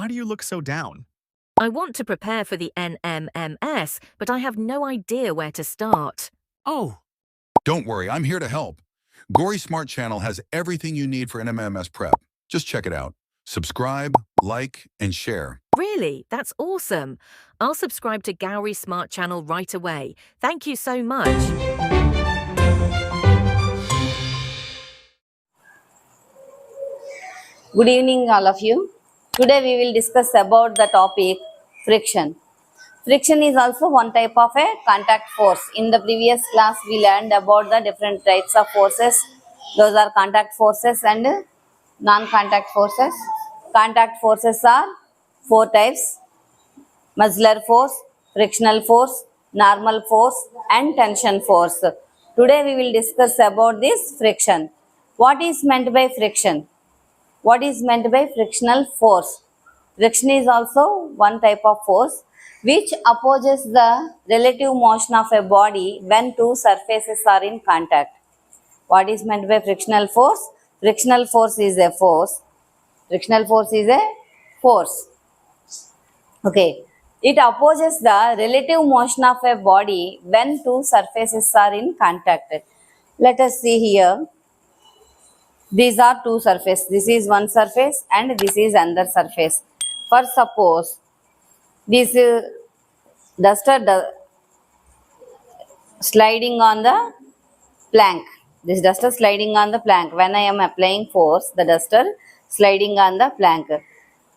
why do you look so down? I want to prepare for the NMMS, but I have no idea where to start. Oh, Don't worry, I'm here to help. Gory Smart Channel has everything you need for NMMS prep. Just check it out. Subscribe, like, and share. Really? That's awesome. I'll subscribe to Gowrie Smart Channel right away. Thank you so much. Good evening, all of you. Today we will discuss about the topic friction. Friction is also one type of a contact force. In the previous class, we learned about the different types of forces. Those are contact forces and non-contact forces. Contact forces are four types: muscular force, frictional force, normal force, and tension force. Today we will discuss about this friction. What is meant by friction? What is meant by frictional force? Friction is also one type of force which opposes the relative motion of a body when two surfaces are in contact. What is meant by frictional force? Frictional force is a force. Frictional force is a force. Okay. It opposes the relative motion of a body when two surfaces are in contact. Let us see here. These are two surfaces. This is one surface and this is another surface. For suppose this duster sliding on the plank. This duster sliding on the plank. When I am applying force, the duster sliding on the plank.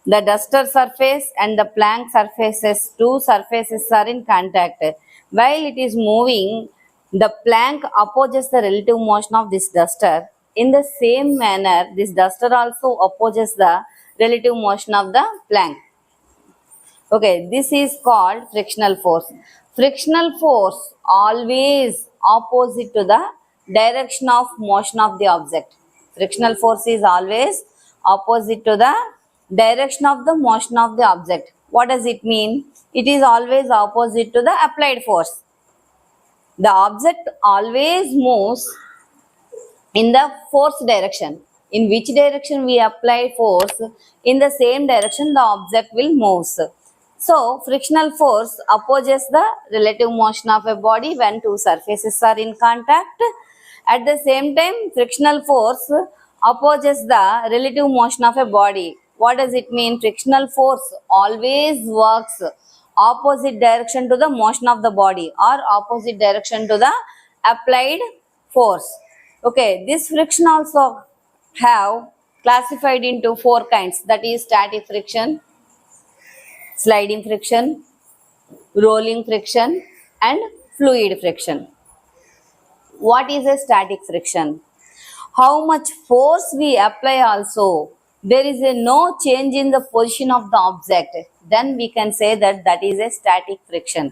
The duster surface and the plank surfaces, two surfaces are in contact. While it is moving, the plank opposes the relative motion of this duster. In the same manner, this duster also opposes the relative motion of the plank. Okay, this is called frictional force. Frictional force always opposite to the direction of motion of the object. Frictional force is always opposite to the direction of the motion of the object. What does it mean? It is always opposite to the applied force. The object always moves in the force direction. In which direction we apply force, in the same direction the object will move. So, frictional force opposes the relative motion of a body when two surfaces are in contact. At the same time, frictional force opposes the relative motion of a body. What does it mean? Frictional force always works opposite direction to the motion of the body or opposite direction to the applied force. Okay, this friction also have classified into four kinds, that is static friction, sliding friction, rolling friction, and fluid friction. What is a static friction? How much force we apply also, there is no change in the position of the object, then we can say that that is a static friction.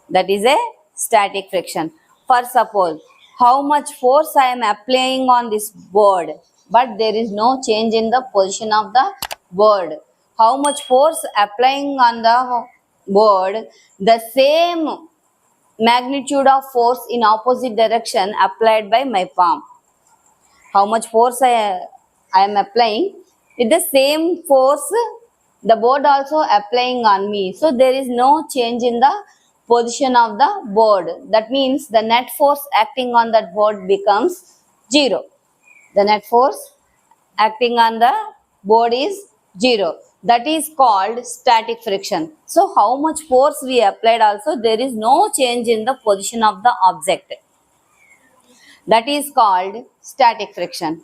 That is a static friction. For suppose, how much force I am applying on this board, but there is no change in the position of the board. How much force applying on the board, the same magnitude of force in opposite direction applied by my palm. How much force I am applying, with the same force the board also applying on me. So there is no change in the position of the board. That means the net force acting on that board becomes 0. The net force acting on the board is 0. That is called static friction. So how much force we applied also, there is no change in the position of the object. That is called static friction.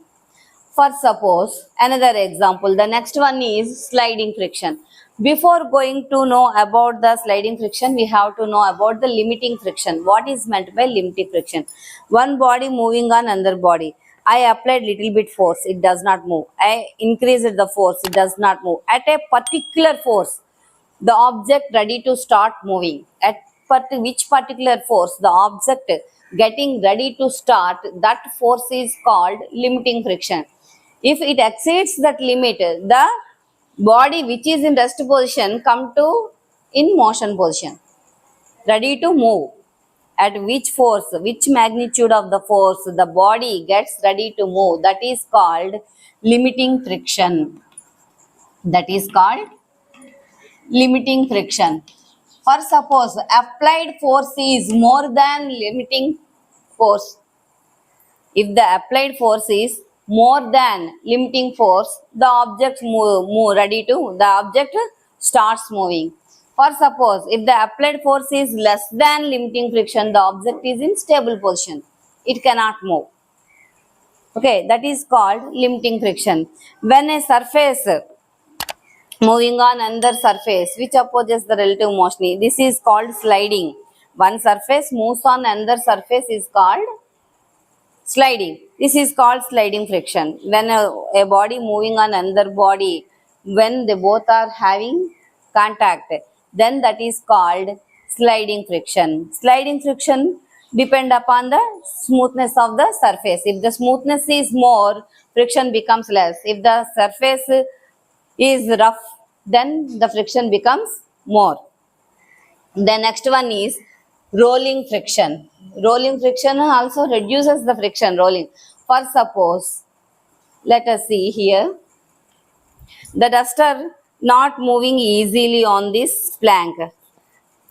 For suppose, another example, the next one is sliding friction. Before going to know about the sliding friction, we have to know about the limiting friction. What is meant by limiting friction? One body moving on another body. I applied little bit force, it does not move. I increased the force, it does not move. At a particular force, the object ready to start moving. At which particular force the object getting ready to start, that force is called limiting friction. If it exceeds that limit, the body which is in rest position come to in motion position, ready to move. At which force, which magnitude of the force the body gets ready to move, that is called limiting friction. That is called limiting friction. For suppose applied force is more than limiting force. If the applied force is more than limiting force, the object the object starts moving. For suppose if the applied force is less than limiting friction, the object is in stable position. It cannot move. Okay, that is called limiting friction. When a surface moving on another surface which opposes the relative motion, this is called sliding. One surface moves on another surface is called sliding. This is called sliding friction. When a body moving on another body, when they both are having contact, then that is called sliding friction. Sliding friction depend upon the smoothness of the surface. If the smoothness is more, friction becomes less. If the surface is rough, then the friction becomes more. The next one is rolling friction. Rolling friction also reduces the friction rolling. For suppose, let us see here, the duster not moving easily on this plank.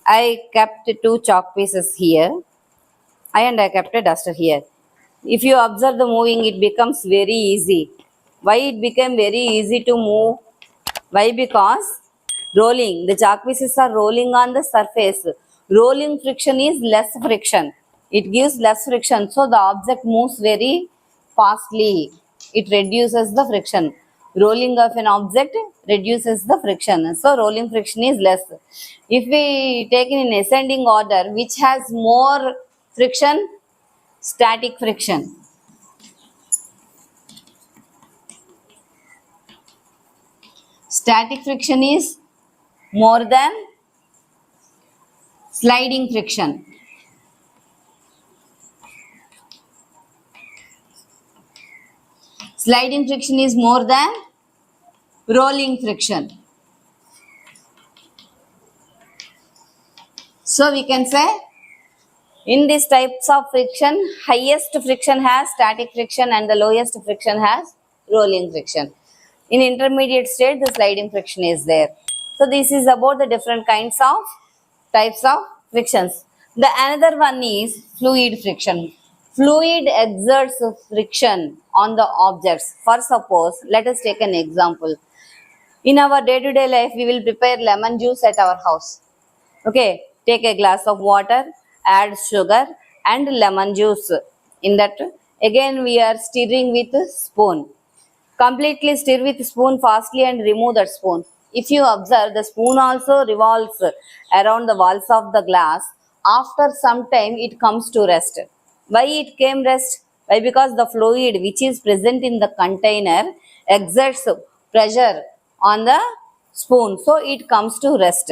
I kept two chalk pieces here and I kept a duster here. If you observe the moving, it becomes very easy. Why it became very easy to move? Why? Because rolling, the chalk pieces are rolling on the surface. Rolling friction is less friction. It gives less friction, so the object moves very fastly. It reduces the friction. Rolling of an object reduces the friction, so rolling friction is less. If we take in ascending order, which has more friction? Static friction. Static friction is more than sliding friction. Sliding friction is more than rolling friction. So we can say in these types of friction, highest friction has static friction and the lowest friction has rolling friction. In intermediate state, the sliding friction is there. So this is about the different kinds of types of frictions. The another one is fluid friction. Fluid exerts friction on the objects. For suppose, let us take an example. In our day-to-day life, we will prepare lemon juice at our house. Okay, take a glass of water, add sugar and lemon juice. In that, again we are stirring with spoon. Completely stir with spoon fastly and remove that spoon. If you observe, the spoon also revolves around the walls of the glass. After some time, it comes to rest. Why it came rest? Why? Because the fluid which is present in the container exerts pressure on the spoon. So it comes to rest.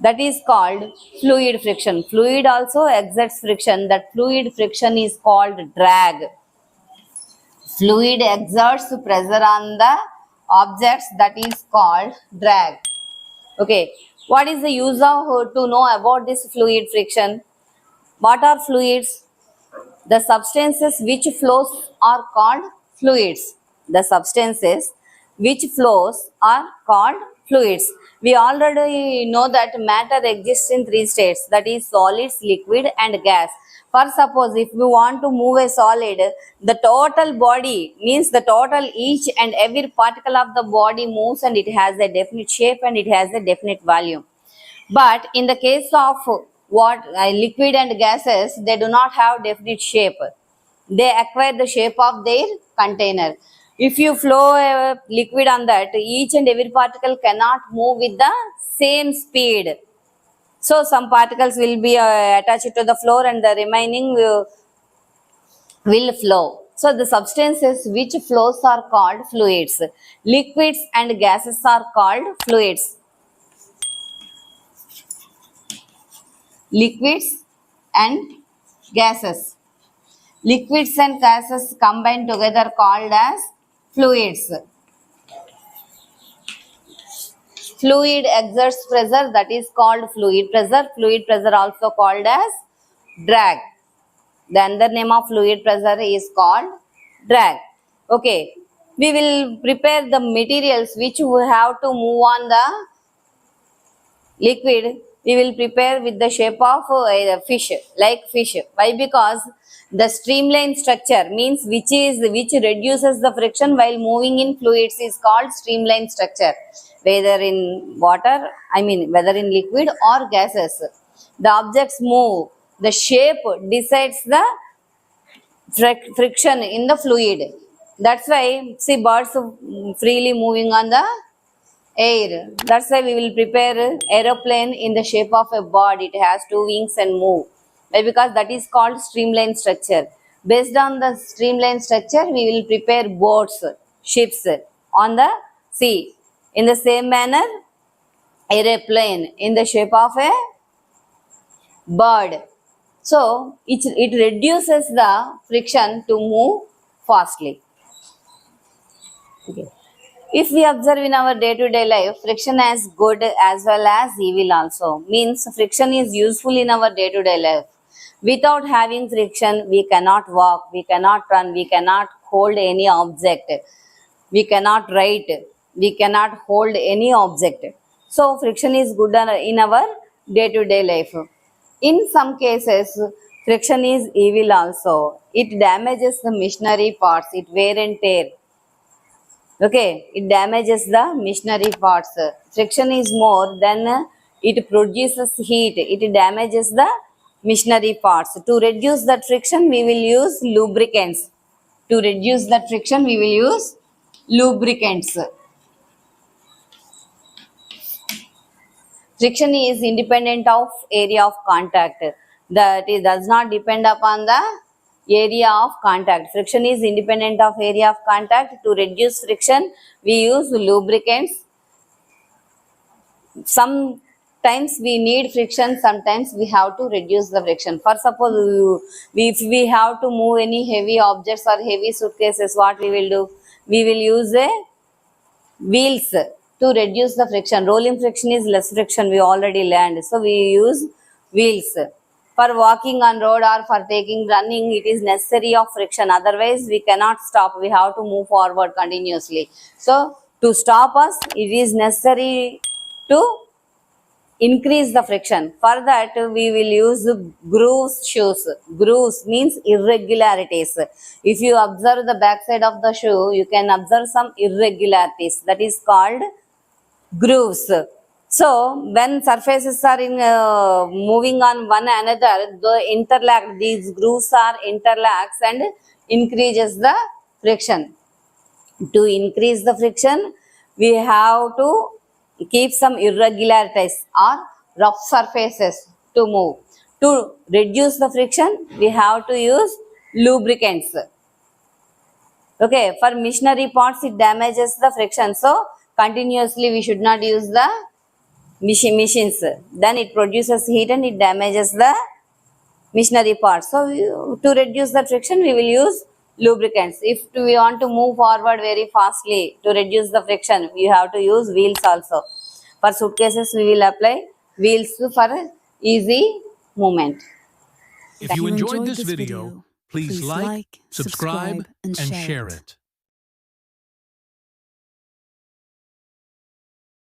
That is called fluid friction. Fluid also exerts friction. That fluid friction is called drag. Fluid exerts pressure on the objects, that is called drag. Okay, what is the use of to know about this fluid friction? What are fluids? The substances which flows are called fluids. The substances which flows are called fluids. We already know that matter exists in three states, that is solids, liquid and gas. For suppose if we want to move a solid, the total body means the total each and every particle of the body moves and it has a definite shape and it has a definite volume. But in the case of liquid and gases, they do not have definite shape. They acquire the shape of their container. If you flow a liquid on that, each and every particle cannot move with the same speed. So some particles will be attached to the floor and the remaining will flow. So the substances which flows are called fluids. Liquids and gases are called fluids. Liquids and gases. Liquids and gases combined together called as fluids. Fluid exerts pressure, that is called fluid pressure. Fluid pressure also called as drag. The another name of fluid pressure is called drag. Okay, we will prepare the materials which we have to move on the liquid, we will prepare with the shape of a fish, like fish. Why? Because the streamline structure means which reduces the friction while moving in fluids is called streamline structure. Whether in water, whether in liquid or gases, the objects move. The shape decides the friction in the fluid. That's why see birds freely moving on the air. That's why we will prepare aeroplane in the shape of a bird. It has two wings and move. Why? Because that is called streamline structure. Based on the streamline structure, we will prepare boats, ships on the sea. In the same manner, aeroplane in the shape of a bird. So it reduces the friction to move fastly. Okay. If we observe in our day-to-day life, friction has good as well as evil also. Means friction is useful in our day-to-day life. Without having friction, we cannot walk, we cannot run, we cannot hold any object, we cannot write, we cannot hold any object. So friction is good in our day-to-day life. In some cases, friction is evil also. It damages the machinery parts, it wear and tear. Okay, it damages the machinery parts. Friction is more than it produces heat. It damages the machinery parts. To reduce that friction, we will use lubricants. To reduce that friction, we will use lubricants. Friction is independent of area of contact. That it does not depend upon the area of contact. Friction is independent of area of contact. To reduce friction, we use lubricants. Sometimes we need friction, sometimes we have to reduce the friction. For suppose, if we have to move any heavy objects or heavy suitcases, what we will do? We will use a wheels to reduce the friction. Rolling friction is less friction, we already learned. So we use wheels. For walking on road or for running, it is necessary of friction. Otherwise, we cannot stop. We have to move forward continuously. So to stop us, it is necessary to increase the friction. For that, we will use grooves shoes. Grooves means irregularities. If you observe the back side of the shoe, you can observe some irregularities. That is called grooves. So when surfaces are in moving on one another, these grooves are interlacks and increases the friction. To increase the friction, we have to keep some irregularities or rough surfaces to move. To reduce the friction, we have to use lubricants. Okay, for machinery parts, it damages the friction. So continuously we should not use the machines. Then it produces heat and it damages the machinery parts. So to reduce the friction, we will use lubricants. If we want to move forward very fastly to reduce the friction, we have to use wheels also. For suitcases, we will apply wheels for easy movement. If you enjoyed this video, please like, subscribe, and share it.